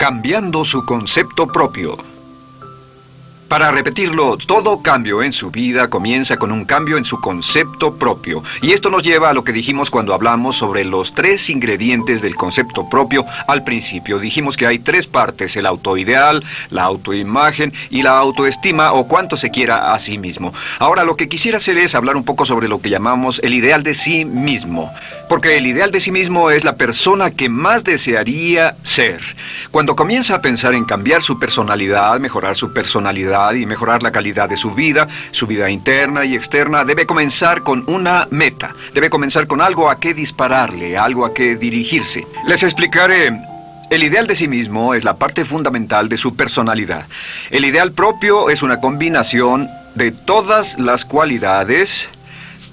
Cambiando su concepto propio. Para repetirlo, todo cambio en su vida comienza con un cambio en su concepto propio. Y esto nos lleva a lo que dijimos cuando hablamos sobre los 3 ingredientes del concepto propio al principio. Dijimos que hay 3 partes: el autoideal, la autoimagen y la autoestima, o cuánto se quiera a sí mismo. Ahora, lo que quisiera hacer es hablar un poco sobre lo que llamamos el ideal de sí mismo. Porque el ideal de sí mismo es la persona que más desearía ser. Cuando comienza a pensar en cambiar su personalidad, mejorar su personalidad y mejorar la calidad de su vida interna y externa, debe comenzar con una meta. Debe comenzar con algo a qué dispararle, algo a qué dirigirse. Les explicaré. El ideal de sí mismo es la parte fundamental de su personalidad. El ideal propio es una combinación de todas las cualidades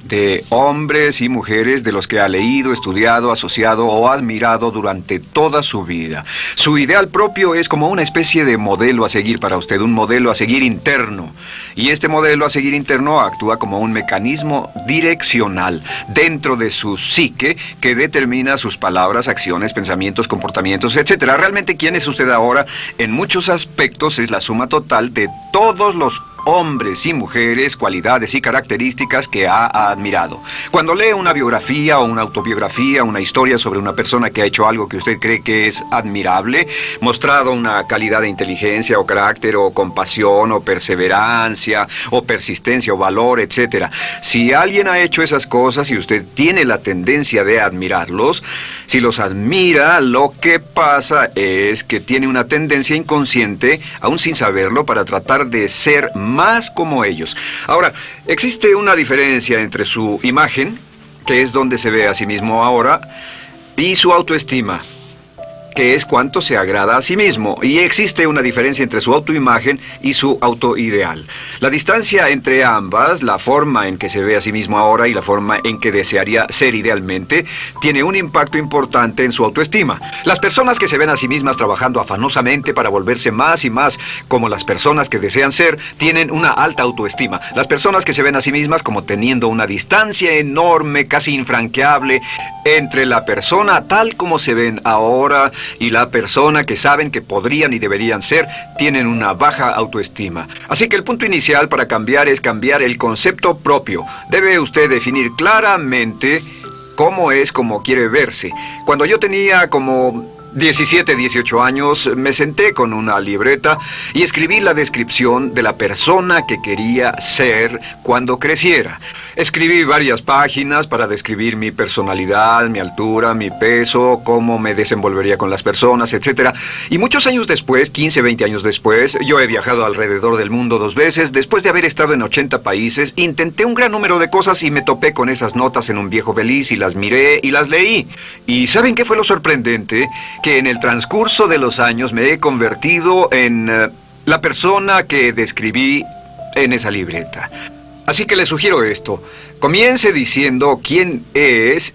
de hombres y mujeres de los que ha leído, estudiado, asociado o admirado durante toda su vida. Su ideal propio es como una especie de modelo a seguir para usted, un modelo a seguir interno. Y este modelo a seguir interno actúa como un mecanismo direccional dentro de su psique que determina sus palabras, acciones, pensamientos, comportamientos, etc. Realmente, ¿quién es usted ahora? En muchos aspectos es la suma total de todos los hombres y mujeres, cualidades y características que ha admirado. Cuando lee una biografía o una autobiografía, una historia sobre una persona que ha hecho algo que usted cree que es admirable, mostrado una calidad de inteligencia o carácter o compasión o perseverancia o persistencia o valor, etc. Si alguien ha hecho esas cosas y usted tiene la tendencia de admirarlos, si los admira, lo que pasa es que tiene una tendencia inconsciente, aún sin saberlo, para tratar de ser más como ellos. Ahora, existe una diferencia entre su imagen, que es donde se ve a sí mismo ahora, y su autoestima, que es cuánto se agrada a sí mismo. Y existe una diferencia entre su autoimagen y su autoideal. La distancia entre ambas, la forma en que se ve a sí mismo ahora y la forma en que desearía ser idealmente, tiene un impacto importante en su autoestima. Las personas que se ven a sí mismas trabajando afanosamente para volverse más y más como las personas que desean ser, tienen una alta autoestima. Las personas que se ven a sí mismas como teniendo una distancia enorme, casi infranqueable, entre la persona tal como se ven ahora y la persona que saben que podrían y deberían ser, tienen una baja autoestima. Así que el punto inicial para cambiar es cambiar el concepto propio. Debe usted definir claramente cómo es como quiere verse. Cuando yo tenía como 17, 18 años, me senté con una libreta y escribí la descripción de la persona que quería ser cuando creciera. Escribí varias páginas para describir mi personalidad, mi altura, mi peso, cómo me desenvolvería con las personas, etc. Y muchos años después, 15, 20 años después, yo he viajado alrededor del mundo 2 veces. Después de haber estado en 80 países, intenté un gran número de cosas y me topé con esas notas en un viejo Belize y las miré y las leí. ¿Y saben qué fue lo sorprendente? Que en el transcurso de los años me he convertido en la persona que describí en esa libreta. Así que le sugiero esto: comience diciendo quién es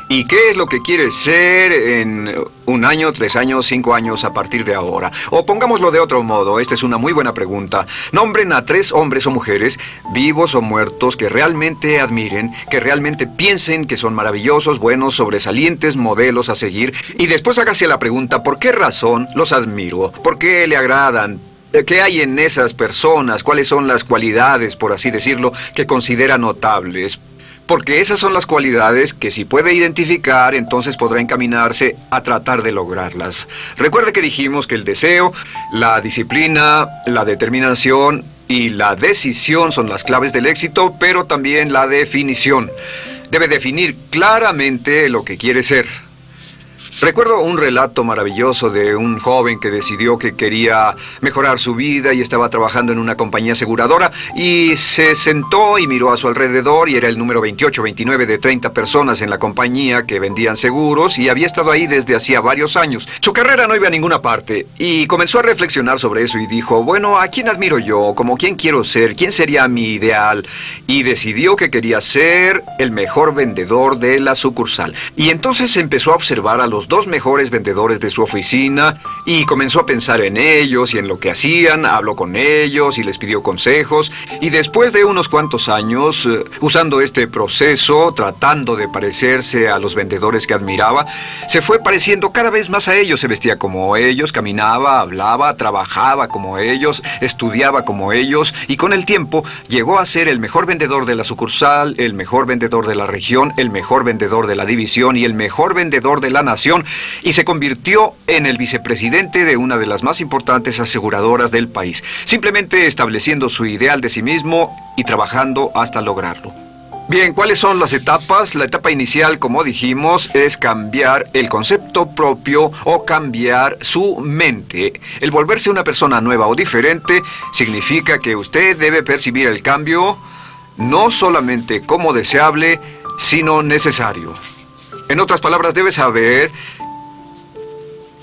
y qué es lo que quiere ser en 1 año, 3 años, 5 años a partir de ahora. O pongámoslo de otro modo, esta es una muy buena pregunta. Nombren a 3 hombres o mujeres, vivos o muertos, que realmente admiren, que realmente piensen que son maravillosos, buenos, sobresalientes, modelos a seguir. Y después hágase la pregunta: ¿por qué razón los admiro? ¿Por qué le agradan? ¿Qué hay en esas personas? ¿Cuáles son las cualidades, por así decirlo, que considera notables? Porque esas son las cualidades que si puede identificar, entonces podrá encaminarse a tratar de lograrlas. Recuerde que dijimos que el deseo, la disciplina, la determinación y la decisión son las claves del éxito, pero también la definición. Debe definir claramente lo que quiere ser. Recuerdo un relato maravilloso de un joven que decidió que quería mejorar su vida y estaba trabajando en una compañía aseguradora y se sentó y miró a su alrededor y era el número 28, 29 de 30 personas en la compañía que vendían seguros y había estado ahí desde hacía varios años. Su carrera no iba a ninguna parte y comenzó a reflexionar sobre eso y dijo: bueno, ¿a quién admiro yo? ¿Cómo quién quiero ser? ¿Quién sería mi ideal? Y decidió que quería ser el mejor vendedor de la sucursal. Y entonces empezó a observar a los los dos mejores vendedores de su oficina y comenzó a pensar en ellos y en lo que hacían. Habló con ellos y les pidió consejos. Y después de unos cuantos años, usando este proceso, tratando de parecerse a los vendedores que admiraba, se fue pareciendo cada vez más a ellos. Se vestía como ellos, caminaba, hablaba, trabajaba como ellos, estudiaba como ellos, y con el tiempo llegó a ser el mejor vendedor de la sucursal, el mejor vendedor de la región, el mejor vendedor de la división y el mejor vendedor de la nación, y se convirtió en el vicepresidente de una de las más importantes aseguradoras del país, simplemente estableciendo su ideal de sí mismo y trabajando hasta lograrlo. Bien, ¿cuáles son las etapas? La etapa inicial, como dijimos, es cambiar el concepto propio o cambiar su mente. El volverse una persona nueva o diferente significa que usted debe percibir el cambio no solamente como deseable, sino necesario. En otras palabras, debe saber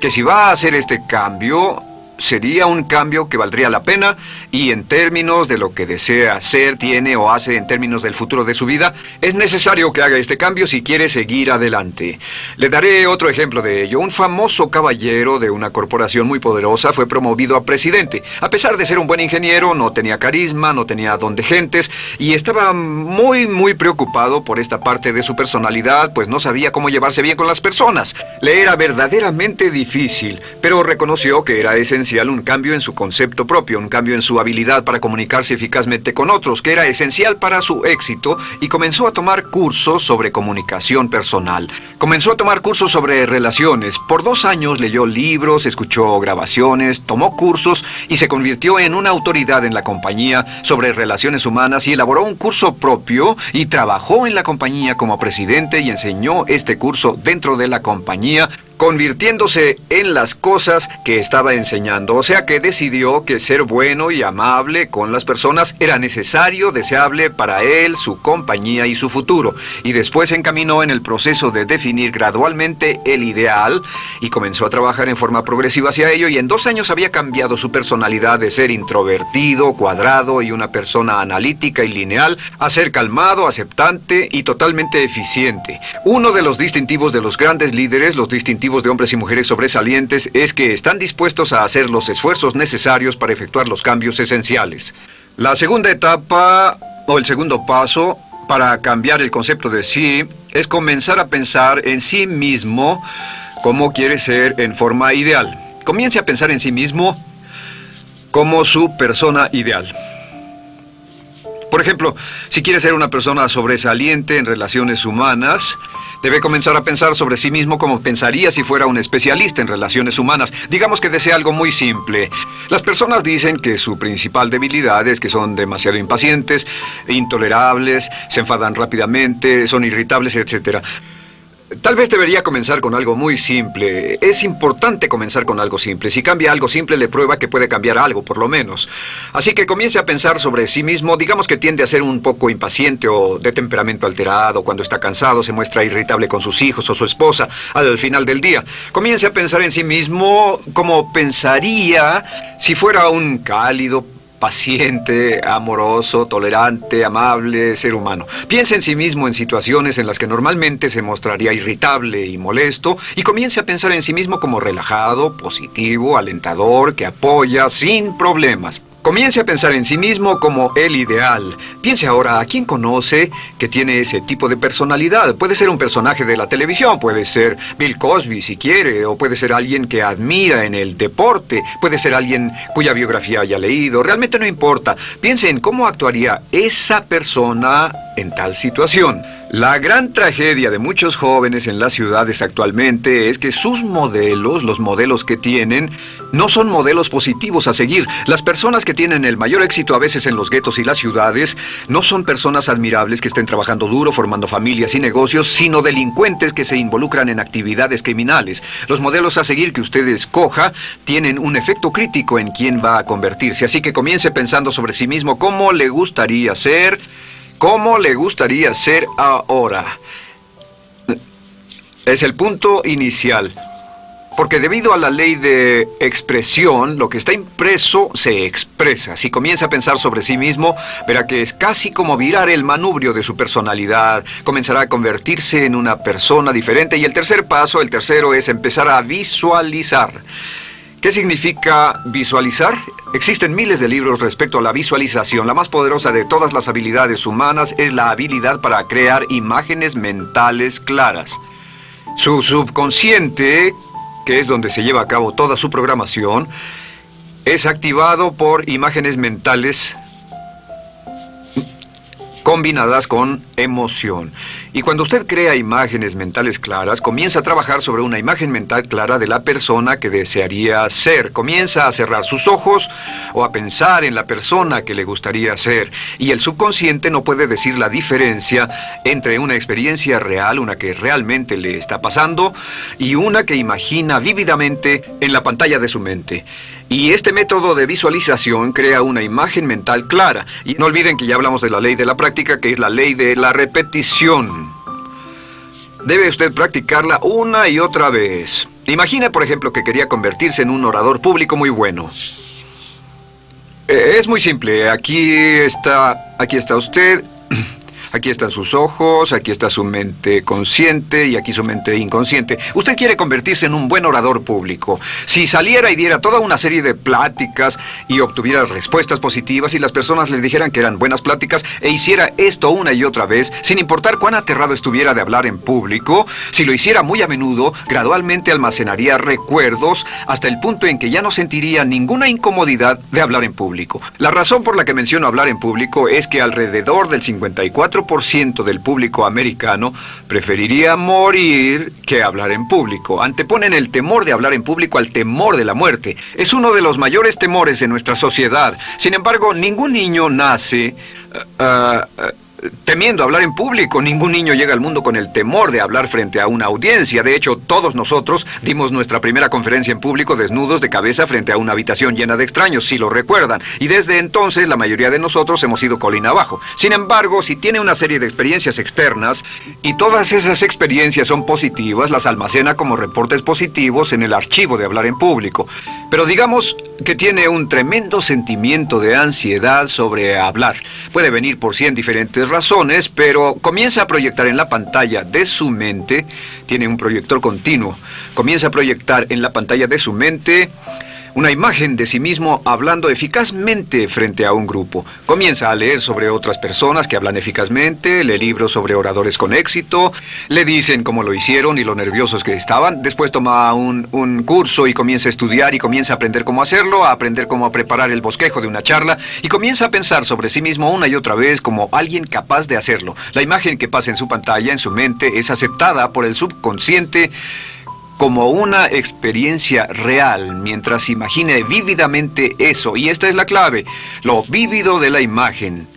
que si va a hacer este cambio, sería un cambio que valdría la pena, y en términos de lo que desea hacer, tiene o hace en términos del futuro de su vida, es necesario que haga este cambio si quiere seguir adelante. Le daré otro ejemplo de ello. Un famoso caballero de una corporación muy poderosa fue promovido a presidente. A pesar de ser un buen ingeniero, no tenía carisma, no tenía don de gentes, y estaba muy preocupado por esta parte de su personalidad, pues no sabía cómo llevarse bien con las personas. Le era verdaderamente difícil, pero reconoció que era esencial un cambio en su concepto propio, un cambio en su habilidad para comunicarse eficazmente con otros, que era esencial para su éxito, y comenzó a tomar cursos sobre comunicación personal. Comenzó a tomar cursos sobre relaciones. Por 2 años leyó libros, escuchó grabaciones, tomó cursos y se convirtió en una autoridad en la compañía sobre relaciones humanas, y elaboró un curso propio y trabajó en la compañía como presidente y enseñó este curso dentro de la compañía, convirtiéndose en las cosas que estaba enseñando. O sea que decidió que ser bueno y amable con las personas era necesario, deseable para él, su compañía y su futuro. Y después se encaminó en el proceso de definir gradualmente el ideal y comenzó a trabajar en forma progresiva hacia ello, y en 2 años había cambiado su personalidad de ser introvertido, cuadrado y una persona analítica y lineal a ser calmado, aceptante y totalmente eficiente. Uno de los distintivos de los grandes líderes, los distintivos de hombres y mujeres sobresalientes, es que están dispuestos a hacer los esfuerzos necesarios para efectuar los cambios esenciales. La segunda etapa, o el segundo paso, para cambiar el concepto de sí, es comenzar a pensar en sí mismo como quiere ser en forma ideal. Comience a pensar en sí mismo como su persona ideal. Por ejemplo, si quiere ser una persona sobresaliente en relaciones humanas, debe comenzar a pensar sobre sí mismo como pensaría si fuera un especialista en relaciones humanas. Digamos que desea algo muy simple. Las personas dicen que su principal debilidad es que son demasiado impacientes, intolerables, se enfadan rápidamente, son irritables, etc. Tal vez debería comenzar con algo muy simple. Es importante comenzar con algo simple. Si cambia algo simple, le prueba que puede cambiar algo, por lo menos. Así que comience a pensar sobre sí mismo. Digamos que tiende a ser un poco impaciente o de temperamento alterado. Cuando está cansado, se muestra irritable con sus hijos o su esposa al final del día. Comience a pensar en sí mismo como pensaría si fuera un cálido, paciente, amoroso, tolerante, amable ser humano. Piense en sí mismo en situaciones en las que normalmente se mostraría irritable y molesto, y comience a pensar en sí mismo como relajado, positivo, alentador, que apoya sin problemas. Comience a pensar en sí mismo como el ideal. Piense ahora a quién conoce que tiene ese tipo de personalidad. Puede ser un personaje de la televisión, puede ser Bill Cosby si quiere, o puede ser alguien que admira en el deporte, puede ser alguien cuya biografía haya leído. Realmente no importa. Piense en cómo actuaría esa persona en tal situación. La gran tragedia de muchos jóvenes en las ciudades actualmente es que sus modelos, los modelos que tienen, no son modelos positivos a seguir. Las personas que tienen el mayor éxito a veces en los guetos y las ciudades no son personas admirables que estén trabajando duro, formando familias y negocios, sino delincuentes que se involucran en actividades criminales. Los modelos a seguir que usted escoja tienen un efecto crítico en quién va a convertirse. Así que comience pensando sobre sí mismo cómo le gustaría ser. ¿Cómo le gustaría ser ahora? Es el punto inicial. Porque debido a la ley de expresión, lo que está impreso se expresa. Si comienza a pensar sobre sí mismo, verá que es casi como virar el manubrio de su personalidad. Comenzará a convertirse en una persona diferente. Y el tercer paso, el tercero, es empezar a visualizar. ¿Qué significa visualizar? Existen miles de libros respecto a la visualización. La más poderosa de todas las habilidades humanas es la habilidad para crear imágenes mentales claras. Su subconsciente, que es donde se lleva a cabo toda su programación, es activado por imágenes mentales combinadas con emoción. Y cuando usted crea imágenes mentales claras, comienza a trabajar sobre una imagen mental clara de la persona que desearía ser. Comienza a cerrar sus ojos o a pensar en la persona que le gustaría ser. Y el subconsciente no puede decir la diferencia entre una experiencia real, una que realmente le está pasando, y una que imagina vívidamente en la pantalla de su mente. Y este método de visualización crea una imagen mental clara. Y no olviden que ya hablamos de la ley de la práctica, que es la ley de la repetición. Debe usted practicarla una y otra vez. Imagine, por ejemplo, que quería convertirse en un orador público muy bueno. Es muy simple. Aquí está usted. Aquí están sus ojos, aquí está su mente consciente y aquí su mente inconsciente. Usted quiere convertirse en un buen orador público. Si saliera y diera toda una serie de pláticas y obtuviera respuestas positivas y las personas le dijeran que eran buenas pláticas e hiciera esto una y otra vez, sin importar cuán aterrado estuviera de hablar en público, si lo hiciera muy a menudo, gradualmente almacenaría recuerdos hasta el punto en que ya no sentiría ninguna incomodidad de hablar en público. La razón por la que menciono hablar en público es que alrededor del 54% del público americano preferiría morir que hablar en público. Anteponen el temor de hablar en público al temor de la muerte. Es uno de los mayores temores en nuestra sociedad. Sin embargo, ningún niño nace temiendo hablar en público. Ningún niño llega al mundo con el temor de hablar frente a una audiencia. De hecho, todos nosotros dimos nuestra primera conferencia en público desnudos de cabeza frente a una habitación llena de extraños, si lo recuerdan. Y desde entonces, la mayoría de nosotros hemos ido colina abajo. Sin embargo, si tiene una serie de experiencias externas, y todas esas experiencias son positivas, las almacena como reportes positivos en el archivo de hablar en público. Pero digamos que tiene un tremendo sentimiento de ansiedad sobre hablar. Puede venir por 100 diferentes razones, pero comienza a proyectar en la pantalla de su mente, tiene un proyector continuo, comienza a proyectar en la pantalla de su mente una imagen de sí mismo hablando eficazmente frente a un grupo. Comienza a leer sobre otras personas que hablan eficazmente, lee libros sobre oradores con éxito, le dicen cómo lo hicieron y lo nerviosos que estaban. Después toma un curso y comienza a estudiar y comienza a aprender cómo hacerlo, a aprender cómo preparar el bosquejo de una charla y comienza a pensar sobre sí mismo una y otra vez como alguien capaz de hacerlo. La imagen que pasa en su pantalla, en su mente, es aceptada por el subconsciente como una experiencia real, mientras imagine vívidamente eso. Y esta es la clave, lo vívido de la imagen.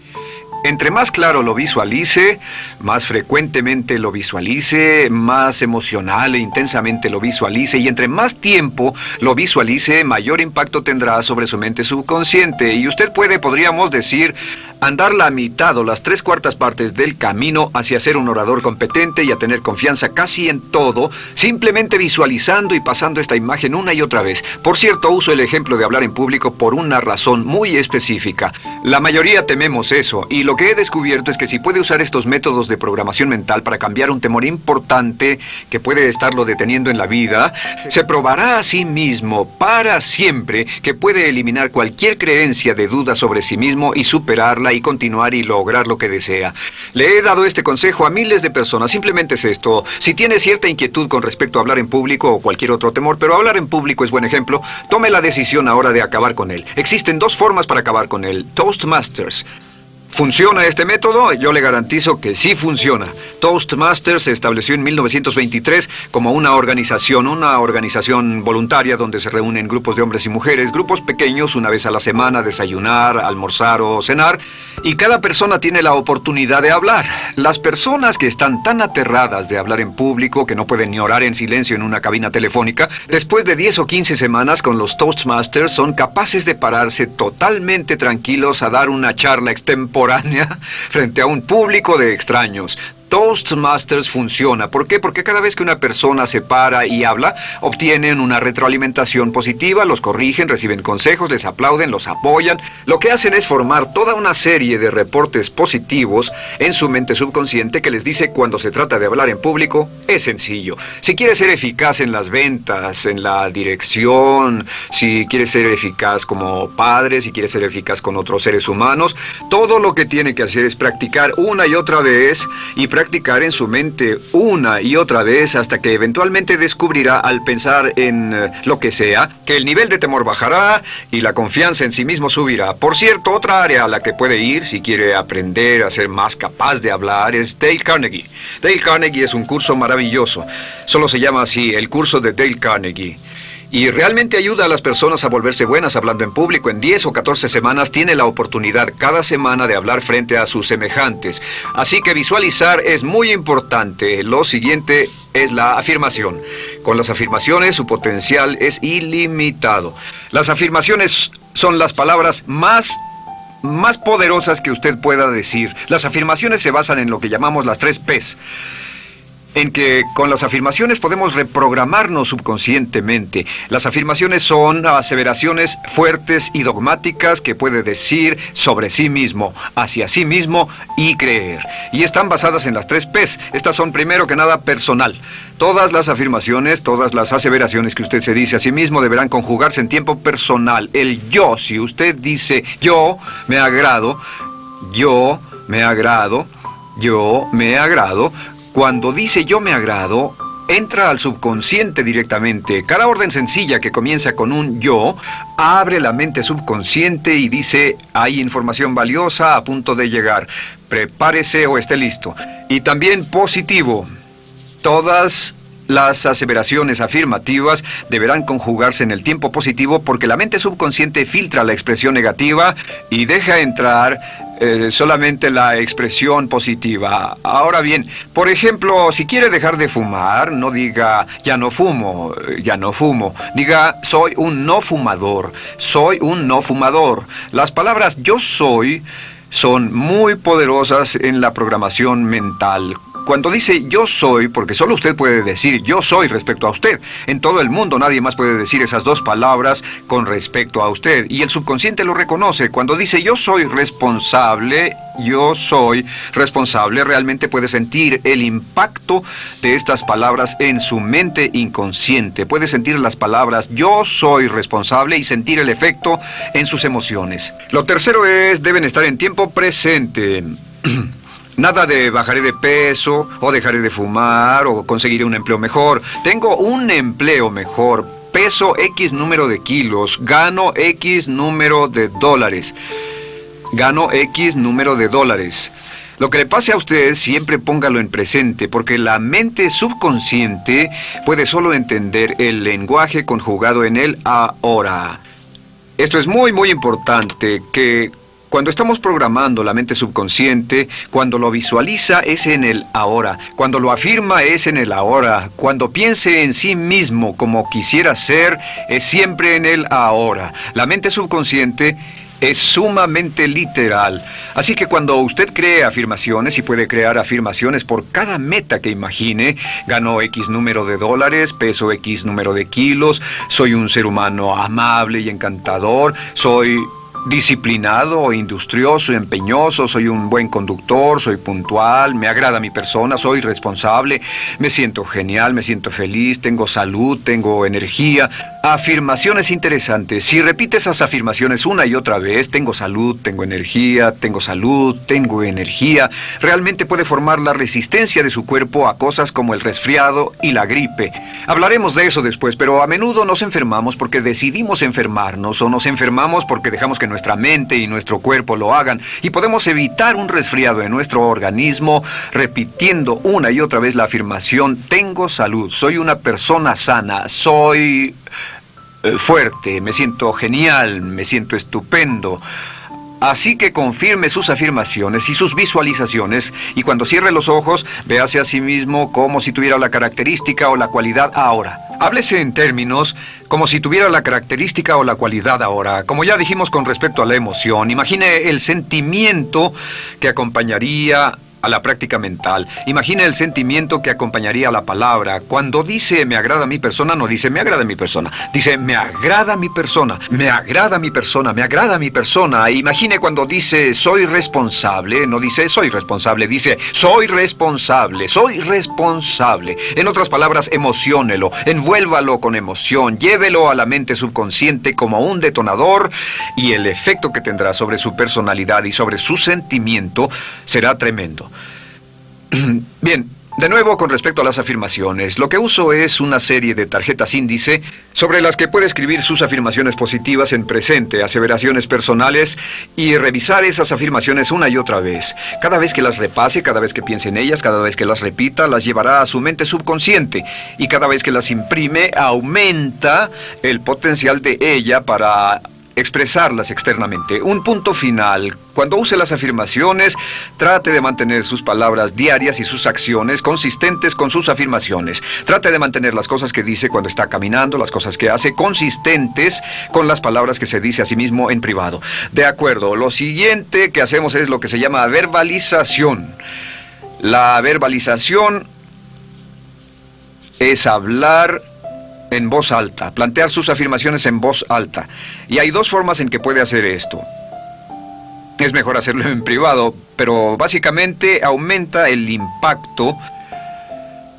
Entre más claro lo visualice, más frecuentemente lo visualice, más emocional e intensamente lo visualice, y entre más tiempo lo visualice, mayor impacto tendrá sobre su mente subconsciente. Y usted podríamos decir, andar la mitad o las 3/4 partes del camino hacia ser un orador competente y a tener confianza casi en todo, simplemente visualizando y pasando esta imagen una y otra vez. Por cierto, uso el ejemplo de hablar en público por una razón muy específica. La mayoría tememos eso, y lo que he descubierto es que si puede usar estos métodos de programación mental para cambiar un temor importante que puede estarlo deteniendo en la vida, se probará a sí mismo para siempre que puede eliminar cualquier creencia de duda sobre sí mismo y superarla y continuar y lograr lo que desea. Le he dado este consejo a miles de personas. Simplemente es esto: si tiene cierta inquietud con respecto a hablar en público o cualquier otro temor, pero hablar en público es buen ejemplo, tome la decisión ahora de acabar con él. Existen 2 formas para acabar con él: Toastmasters. ¿Funciona este método? Yo le garantizo que sí funciona. Toastmasters se estableció en 1923 como una organización voluntaria donde se reúnen grupos de hombres y mujeres, grupos pequeños, una vez a la semana, desayunar, almorzar o cenar, y cada persona tiene la oportunidad de hablar. Las personas que están tan aterradas de hablar en público que no pueden ni orar en silencio en una cabina telefónica, después de 10 o 15 semanas con los Toastmasters son capaces de pararse totalmente tranquilos a dar una charla extemporánea frente a un público de extraños. Toastmasters funciona. ¿Por qué? Porque cada vez que una persona se para y habla, obtienen una retroalimentación positiva, los corrigen, reciben consejos, les aplauden, los apoyan. Lo que hacen es formar toda una serie de reportes positivos en su mente subconsciente que les dice cuando se trata de hablar en público, es sencillo. Si quieres ser eficaz en las ventas, en la dirección, si quieres ser eficaz como padre, si quieres ser eficaz con otros seres humanos, todo lo que tiene que hacer es practicar una y otra vez y practicar en su mente una y otra vez hasta que eventualmente descubrirá al pensar en lo que sea, que el nivel de temor bajará y la confianza en sí mismo subirá. Por cierto, otra área a la que puede ir si quiere aprender a ser más capaz de hablar es Dale Carnegie. Dale Carnegie es un curso maravilloso. Solo se llama así, el curso de Dale Carnegie. Y realmente ayuda a las personas a volverse buenas hablando en público. En 10 o 14 semanas tiene la oportunidad cada semana de hablar frente a sus semejantes. Así que visualizar es muy importante. Lo siguiente es la afirmación. Con las afirmaciones su potencial es ilimitado. Las afirmaciones son las palabras más poderosas que usted pueda decir. Las afirmaciones se basan en lo que llamamos las 3 Ps. En que con las afirmaciones podemos reprogramarnos subconscientemente. Las afirmaciones son aseveraciones fuertes y dogmáticas que puede decir sobre sí mismo, hacia sí mismo y creer. Y están basadas en las 3 Ps. Estas son primero que nada personal. Todas las afirmaciones, todas las aseveraciones que usted se dice a sí mismo deberán conjugarse en tiempo personal. El yo, si usted dice yo me agrado, yo me agrado, yo me agrado. Cuando dice yo me agrado, entra al subconsciente directamente. Cada orden sencilla que comienza con un yo, abre la mente subconsciente y dice, hay información valiosa a punto de llegar. Prepárese o esté listo. Y también positivo. Todas las aseveraciones afirmativas deberán conjugarse en el tiempo positivo porque la mente subconsciente filtra la expresión negativa y deja entrar solamente la expresión positiva. Ahora bien, por ejemplo, si quiere dejar de fumar, no diga ya no fumo, ya no fumo. Diga soy un no fumador, soy un no fumador. Las palabras yo soy son muy poderosas en la programación mental. Cuando dice yo soy, porque solo usted puede decir yo soy respecto a usted. En todo el mundo nadie más puede decir esas 2 palabras con respecto a usted. Y el subconsciente lo reconoce. Cuando dice yo soy responsable, realmente puede sentir el impacto de estas palabras en su mente inconsciente. Puede sentir las palabras yo soy responsable y sentir el efecto en sus emociones. Lo tercero es, deben estar en tiempo presente. Nada de bajaré de peso, o dejaré de fumar, o conseguiré un empleo mejor. Tengo un empleo mejor, peso X número de kilos, gano X número de dólares. Gano X número de dólares. Lo que le pase a usted, siempre póngalo en presente, porque la mente subconsciente puede solo entender el lenguaje conjugado en el ahora. Esto es muy, muy importante, que cuando estamos programando la mente subconsciente, cuando lo visualiza es en el ahora, cuando lo afirma es en el ahora, cuando piense en sí mismo como quisiera ser, es siempre en el ahora. La mente subconsciente es sumamente literal. Así que cuando usted cree afirmaciones, y puede crear afirmaciones por cada meta que imagine, gano X número de dólares, peso X número de kilos, soy un ser humano amable y encantador, soy disciplinado, industrioso, empeñoso, soy un buen conductor, soy puntual, me agrada mi persona, soy responsable, me siento genial, me siento feliz, tengo salud, tengo energía. Afirmaciones interesantes. Si repite esas afirmaciones una y otra vez, tengo salud, tengo energía, tengo salud, tengo energía, realmente puede formar la resistencia de su cuerpo a cosas como el resfriado y la gripe. Hablaremos de eso después, pero a menudo nos enfermamos porque decidimos enfermarnos, o nos enfermamos porque dejamos que nuestra mente y nuestro cuerpo lo hagan, y podemos evitar un resfriado en nuestro organismo repitiendo una y otra vez la afirmación tengo salud, soy una persona sana, soy fuerte, me siento genial, me siento estupendo. Así que confirme sus afirmaciones y sus visualizaciones, y cuando cierre los ojos, véase a sí mismo como si tuviera la característica o la cualidad ahora. Háblese en términos como si tuviera la característica o la cualidad ahora. Como ya dijimos con respecto a la emoción, imagine el sentimiento que acompañaría a la práctica mental. Imagina el sentimiento que acompañaría a la palabra. Cuando dice me agrada mi persona, no dice me agrada mi persona. Dice me agrada mi persona, me agrada mi persona, me agrada mi persona. Imagine cuando dice soy responsable, no dice soy responsable, dice soy responsable, soy responsable. En otras palabras, emociónelo, envuélvalo con emoción, llévelo a la mente subconsciente como un detonador y el efecto que tendrá sobre su personalidad y sobre su sentimiento será tremendo. Bien, de nuevo con respecto a las afirmaciones, lo que uso es una serie de tarjetas índice sobre las que puede escribir sus afirmaciones positivas en presente, aseveraciones personales y revisar esas afirmaciones una y otra vez. Cada vez que las repase, cada vez que piense en ellas, cada vez que las repita, las llevará a su mente subconsciente y cada vez que las imprime, aumenta el potencial de ella para expresarlas externamente. Un punto final. Cuando use las afirmaciones, trate de mantener sus palabras diarias y sus acciones consistentes con sus afirmaciones. Trate de mantener las cosas que dice cuando está caminando, las cosas que hace, consistentes con las palabras que se dice a sí mismo en privado. De acuerdo, lo siguiente que hacemos es lo que se llama verbalización. La verbalización es hablar en voz alta, plantear sus afirmaciones en voz alta. Y hay dos formas en que puede hacer esto. Es mejor hacerlo en privado, pero básicamente aumenta el impacto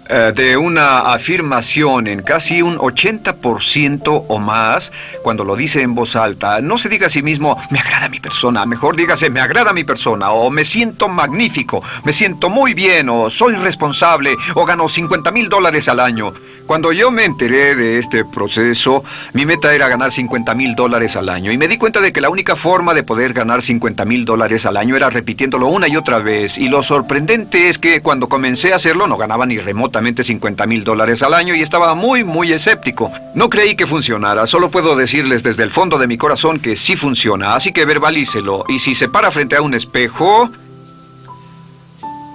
de una afirmación en casi un 80% o más cuando lo dice en voz alta. No se diga a sí mismo, me agrada mi persona, mejor dígase, me agrada mi persona, o me siento magnífico, me siento muy bien, o soy responsable, o gano $50,000 al año. Cuando yo me enteré de este proceso, mi meta era ganar $50,000 al año, y me di cuenta de que la única forma de poder ganar $50,000 al año era repitiéndolo una y otra vez, y lo sorprendente es que cuando comencé a hacerlo no ganaba ni remotamente $50,000 al año y estaba muy escéptico. No creí que funcionara, solo puedo decirles desde el fondo de mi corazón que sí funciona, así que verbalícelo. Y si se para frente a un espejo,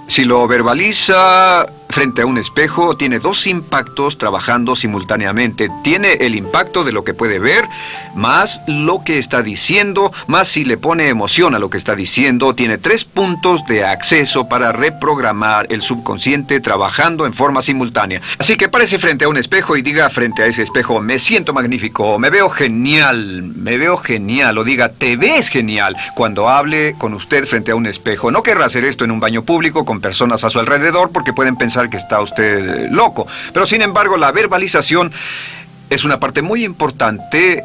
si lo verbaliza frente a un espejo, tiene dos impactos trabajando simultáneamente. Tiene el impacto de lo que puede ver, más lo que está diciendo, más si le pone emoción a lo que está diciendo. Tiene 3 puntos de acceso para reprogramar el subconsciente trabajando en forma simultánea. Así que párese frente a un espejo y diga frente a ese espejo, me siento magnífico, me veo genial, o diga, te ves genial, cuando hable con usted frente a un espejo. No querrá hacer esto en un baño público con personas a su alrededor porque pueden pensar que está usted loco. Pero sin embargo, la verbalización es una parte muy importante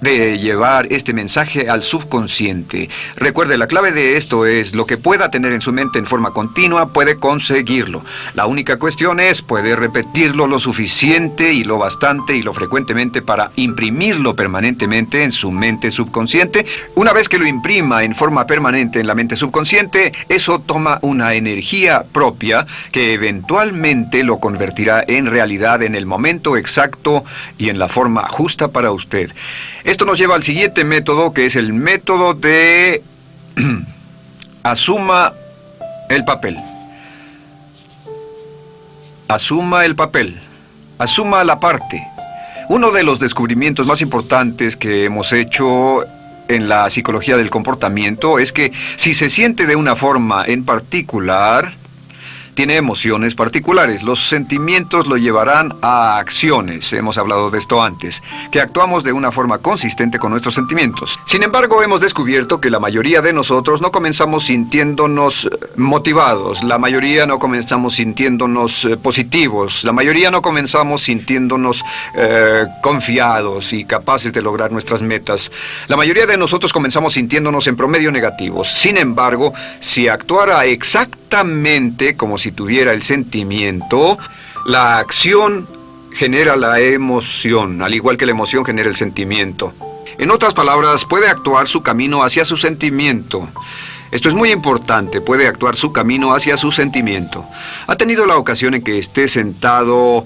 de llevar este mensaje al subconsciente. Recuerde, la clave de esto es lo que pueda tener en su mente en forma continua, puede conseguirlo. La única cuestión es, puede repetirlo lo suficiente y lo bastante y lo frecuentemente para imprimirlo permanentemente en su mente subconsciente. Una vez que lo imprima en forma permanente en la mente subconsciente, eso toma una energía propia que eventualmente lo convertirá en realidad en el momento exacto y en la forma justa para usted. Esto nos lleva al siguiente método, que es el método de asuma el papel. Asuma el papel. Asuma la parte. Uno de los descubrimientos más importantes que hemos hecho en la psicología del comportamiento es que si se siente de una forma en particular, tiene emociones particulares. Los sentimientos lo llevarán a acciones, hemos hablado de esto antes, que actuamos de una forma consistente con nuestros sentimientos. Sin embargo, hemos descubierto que la mayoría de nosotros no comenzamos sintiéndonos motivados, la mayoría no comenzamos sintiéndonos positivos, la mayoría no comenzamos sintiéndonos confiados y capaces de lograr nuestras metas. La mayoría de nosotros comenzamos sintiéndonos en promedio negativos. Sin embargo, si actuara exactamente como si tuviera el sentimiento, la acción genera la emoción, al igual que la emoción genera el sentimiento. En otras palabras, puede actuar su camino hacia su sentimiento. Esto es muy importante, puede actuar su camino hacia su sentimiento. ¿Ha tenido la ocasión en que esté sentado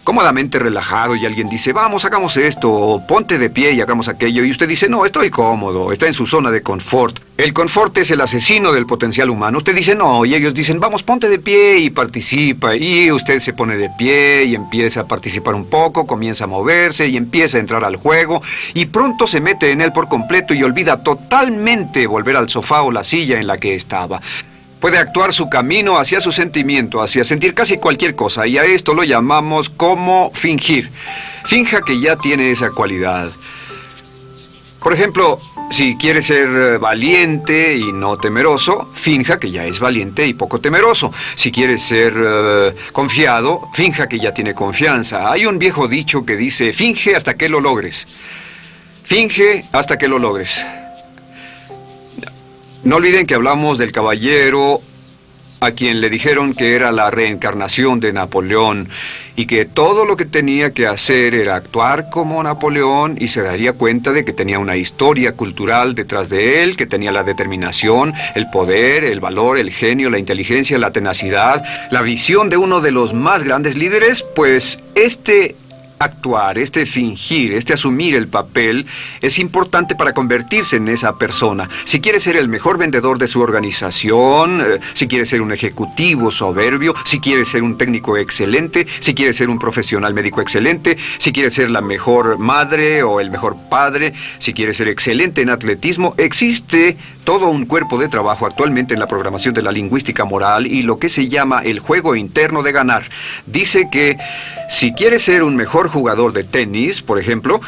cómodamente relajado y alguien dice, vamos, hagamos esto, o ponte de pie y hagamos aquello, y usted dice, no, estoy cómodo, está en su zona de confort? El confort es el asesino del potencial humano. Usted dice, no, y ellos dicen, vamos, ponte de pie y participa, y usted se pone de pie y empieza a participar un poco, comienza a moverse y empieza a entrar al juego, y pronto se mete en él por completo y olvida totalmente volver al sofá o la silla en la que estaba. Puede actuar su camino hacia su sentimiento, hacia sentir casi cualquier cosa, y a esto lo llamamos como fingir. Finja que ya tiene esa cualidad. Por ejemplo, si quiere ser valiente y no temeroso, finja que ya es valiente y poco temeroso. Si quiere ser confiado, finja que ya tiene confianza. Hay un viejo dicho que dice, finge hasta que lo logres. Finge hasta que lo logres. No olviden que hablamos del caballero a quien le dijeron que era la reencarnación de Napoleón y que todo lo que tenía que hacer era actuar como Napoleón y se daría cuenta de que tenía una historia cultural detrás de él, que tenía la determinación, el poder, el valor, el genio, la inteligencia, la tenacidad, la visión de uno de los más grandes líderes. Pues actuar, fingir, asumir el papel es importante para convertirse en esa persona. Si quiere ser el mejor vendedor de su organización, si quiere ser un ejecutivo soberbio, si quiere ser un técnico excelente, si quiere ser un profesional médico excelente, si quiere ser la mejor madre o el mejor padre, si quiere ser excelente en atletismo, existe todo un cuerpo de trabajo actualmente en la programación de la lingüística moral y lo que se llama el juego interno de ganar. Dice que si quiere ser un mejor jugador de tenis, por ejemplo,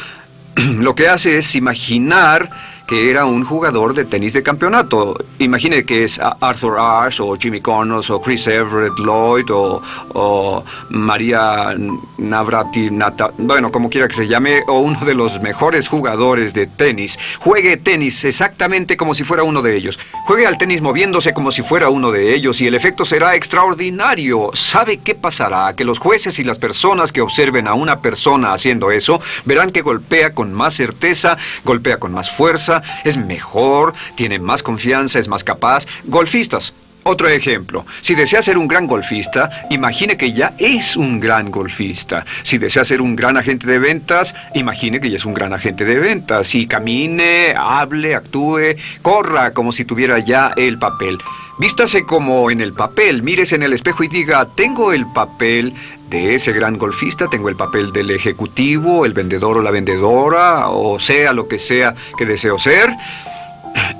lo que hace es imaginar que era un jugador de tenis de campeonato. Imagine que es Arthur Ashe, o Jimmy Connors, o Chris Everett Lloyd, o María Navratilova, bueno, como quiera que se llame, o uno de los mejores jugadores de tenis. Juegue tenis exactamente como si fuera uno de ellos. Juegue al tenis moviéndose como si fuera uno de ellos y el efecto será extraordinario. ¿Sabe qué pasará? Que los jueces y las personas que observen a una persona haciendo eso verán que golpea con más certeza, golpea con más fuerza, es mejor, tiene más confianza, es más capaz. Golfistas. Otro ejemplo. Si desea ser un gran golfista, imagine que ya es un gran golfista. Si desea ser un gran agente de ventas, imagine que ya es un gran agente de ventas. Y camine, hable, actúe, corra como si tuviera ya el papel. Vístase como en el papel, mírese en el espejo y diga, tengo el papel de ese gran golfista, tengo el papel del ejecutivo, el vendedor o la vendedora, o sea lo que sea que deseo ser.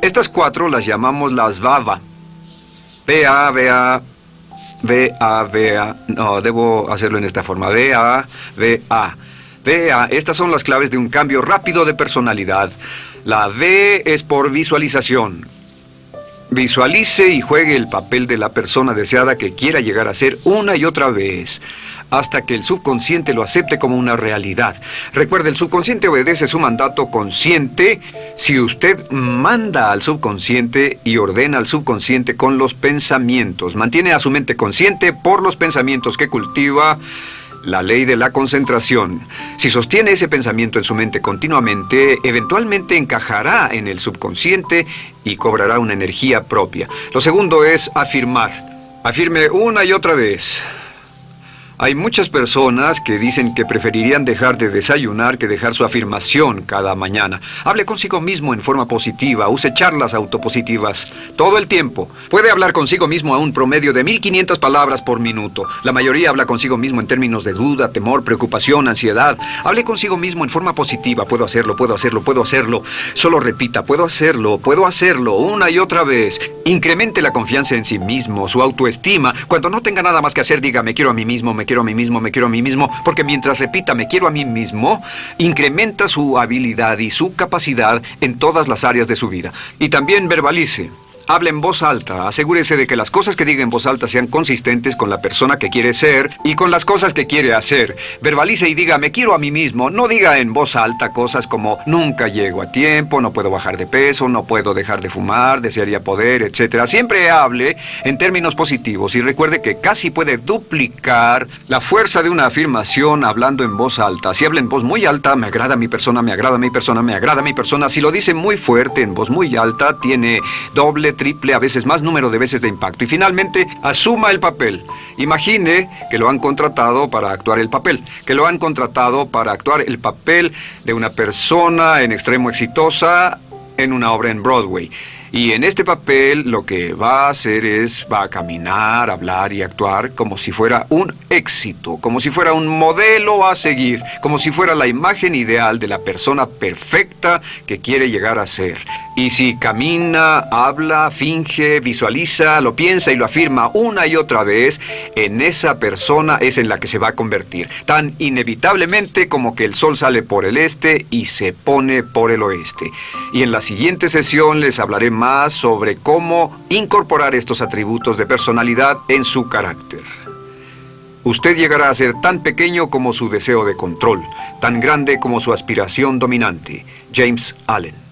Estas 4 las llamamos las VAVA. V-A-V-A, V-A-V-A, no, debo hacerlo en esta forma, V-A-V-A. V-A, estas son las claves de un cambio rápido de personalidad. La V es por visualización. Visualice y juegue el papel de la persona deseada que quiera llegar a ser una y otra vez, hasta que el subconsciente lo acepte como una realidad. Recuerde, el subconsciente obedece su mandato consciente si usted manda al subconsciente y ordena al subconsciente con los pensamientos. Mantiene a su mente consciente por los pensamientos que cultiva. La ley de la concentración. Si sostiene ese pensamiento en su mente continuamente, eventualmente encajará en el subconsciente y cobrará una energía propia. Lo segundo es afirmar. Afirme una y otra vez. Hay muchas personas que dicen que preferirían dejar de desayunar que dejar su afirmación cada mañana. Hable consigo mismo en forma positiva, use charlas autopositivas todo el tiempo. Puede hablar consigo mismo a un promedio de 1500 palabras por minuto. La mayoría habla consigo mismo en términos de duda, temor, preocupación, ansiedad. Hable consigo mismo en forma positiva. Puedo hacerlo, puedo hacerlo, puedo hacerlo. Solo repita, puedo hacerlo, una y otra vez. Incremente la confianza en sí mismo, su autoestima. Cuando no tenga nada más que hacer, diga, me quiero a mí mismo, me quiero a mí mismo, me quiero a mí mismo, porque mientras repita me quiero a mí mismo, incrementa su habilidad y su capacidad en todas las áreas de su vida. Y también verbalice. Hable en voz alta, asegúrese de que las cosas que diga en voz alta sean consistentes con la persona que quiere ser y con las cosas que quiere hacer. Verbalice y diga, me quiero a mí mismo. No diga en voz alta cosas como, nunca llego a tiempo, no puedo bajar de peso, no puedo dejar de fumar, desearía poder, etc. Siempre hable en términos positivos y recuerde que casi puede duplicar la fuerza de una afirmación hablando en voz alta. Si habla en voz muy alta, me agrada mi persona, me agrada mi persona, me agrada mi persona. Si lo dice muy fuerte, en voz muy alta, tiene doble, triple, a veces más número de veces de impacto. Y finalmente, asuma el papel. Imagine que lo han contratado para actuar el papel, que lo han contratado para actuar el papel de una persona en extremo exitosa en una obra en Broadway. Y en este papel lo que va a hacer va a caminar, hablar y actuar como si fuera un éxito, como si fuera un modelo a seguir, como si fuera la imagen ideal de la persona perfecta que quiere llegar a ser. Y si camina, habla, finge, visualiza, lo piensa y lo afirma una y otra vez, en esa persona es en la que se va a convertir, tan inevitablemente como que el sol sale por el este y se pone por el oeste. Y en la siguiente sesión les hablaré más sobre cómo incorporar estos atributos de personalidad en su carácter. Usted llegará a ser tan pequeño como su deseo de control, tan grande como su aspiración dominante. James Allen.